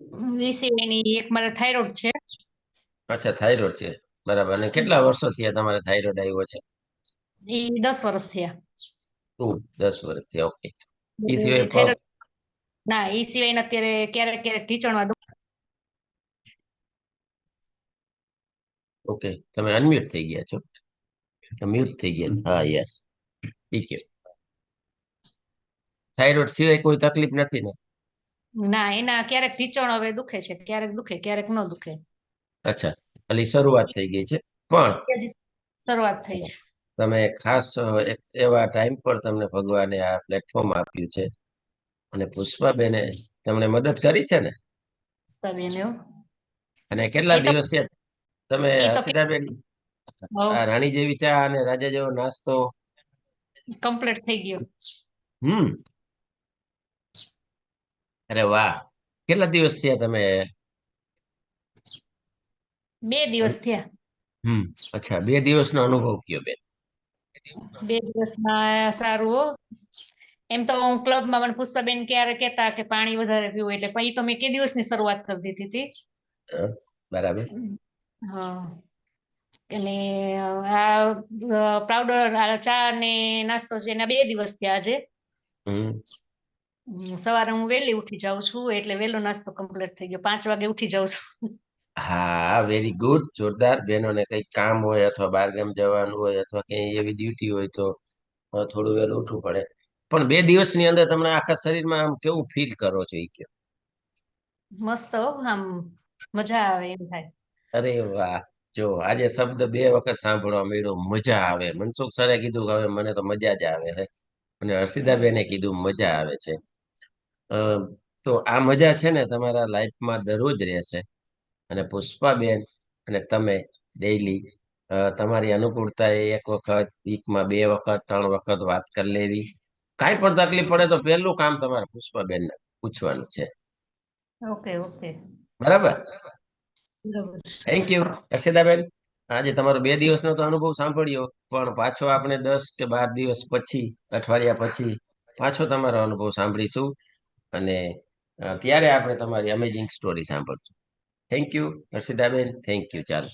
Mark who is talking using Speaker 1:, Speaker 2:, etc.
Speaker 1: એ સિવાયની એક મારે થાઇરોઇડ છે.
Speaker 2: અચ્છા, થાઇરોઇડ છે. બરાબર. અને કેટલા વર્ષો થયા તમારે થાઇરોઇડ આવ્યો છે?
Speaker 1: એ 10 વર્ષ થયા.
Speaker 2: ઓહ, 10 વર્ષ થયા. ઓકે. એ સિવાય
Speaker 1: થાઇરોઇડ ના, એ સિવાયના અત્યારે ક્યારેક ક્યારેક ઢીચણમાં
Speaker 2: ઓકે, તમે અનમ્યુટ થઈ ગયા છો. મ્યુટ થઈ ગયા. હા, યસ. ઠીક છે. થાઇરોઇડ સિવાય કોઈ તકલીફ નથી ને?
Speaker 1: ના, એના ક્યારેક ઢીચણ હવે દુખે છે, ક્યારેક દુખે ક્યારેક ન દુખે.
Speaker 2: અચ્છા, એટલે શરૂઆત થઈ ગઈ છે. પણ
Speaker 1: હજી શરૂઆત થઈ છે.
Speaker 2: તમે ખાસ એક એવા ટાઈમ પર તમને ભગવાને આ પ્લેટફોર્મ આપ્યું છે અને પુષ્પાબેને તમને મદદ કરી છે ને.
Speaker 1: બેન એવું.
Speaker 2: અને કેટલા
Speaker 1: એ તો
Speaker 2: દિવસ છે તમે
Speaker 1: એ તો
Speaker 2: હર્ષિતાબેન આ રાણી જેવી ચા અને રાજા જેવો નાસ્તો?
Speaker 1: કમ્પ્લીટ થઈ ગયો.
Speaker 2: હમ. અરે વાહ, કેટલા દિવસ થયા તમે?
Speaker 1: 2 દિવસ થયા.
Speaker 2: હમ. અચ્છા, 2 દિવસનો અનુભવ કયો બેન.
Speaker 1: 2 દિવસમાં સારું હો. એમ તો હું ક્લબમાં મને પુષ્પાબેન ક્યારે કહેતા કે પાણી વધારે પીવું, એટલે પણ એ તો મેં કે દિવસની શરૂઆત કરી દીધી હતી.
Speaker 2: બરાબર.
Speaker 1: હા. અને આ પાવડર ચા ને નાસ્તો છે એના 2 દિવસ થયા આજે.
Speaker 2: હમ.
Speaker 1: સવારે હું વહેલી ઉઠી જાઉં છું, એટલે વહેલો નાસ્તો કમ્પ્લીટ થઈ ગયો. 5 વાગે ઉઠી જાઉં છું.
Speaker 2: હા, વેરી ગુડ. જોરદાર. બહેનોને કંઈક કામ હોય અથવા બહારગામ જવાનું હોય અથવા કંઈ એવી ડ્યુટી હોય તો થોડું વહેલું ઉઠવું પડે. પણ 2 દિવસની અંદર તમને આખા શરીરમાં આમ કેવું ફીલ કરો છો એ કયો?
Speaker 1: મસ્ત હો, આમ મજા આવે એમ થાય.
Speaker 2: અરે વાહ. જો આજે શબ્દ 2 વખત સાંભળવા મળ્યો, મજા આવે. મનસુખ સરે કીધું કે હવે મને તો મજા જ આવે છે, અને હર્ષિતાબેને કીધું મજા આવે છે. તો આ મજા છે ને તમારા લાઈફમાં દરરોજ રહેશે. અને પુષ્પાબેન અને તમે ડેઈલી તમારી અનુકૂળતા એ 1 વખત, વીકમાં 2 વખત, 3 વખત વાત કરી લેવી. કાંઈ પણ તકલીફ પડે તો પહેલું કામ તમારે પુષ્પાબેનને પૂછવાનું છે.
Speaker 1: Okay okay.
Speaker 2: બરાબર.
Speaker 1: બરોબર.
Speaker 2: થેન્ક યુ હર્ષિતાબેન. આજે તમારો 2 દિવસનો તો અનુભવ સાંભળ્યો, પણ પાછો આપણે 10 કે 12 દિવસ પછી, અઠવાડિયા પછી પાછો તમારો અનુભવ સાંભળીશું. અને ત્યારે આપણે તમારી અમેઝિંગ સ્ટોરી સાંભળશું. થેન્ક યુ હર્ષિતાબેન. Thank you. ચાલો.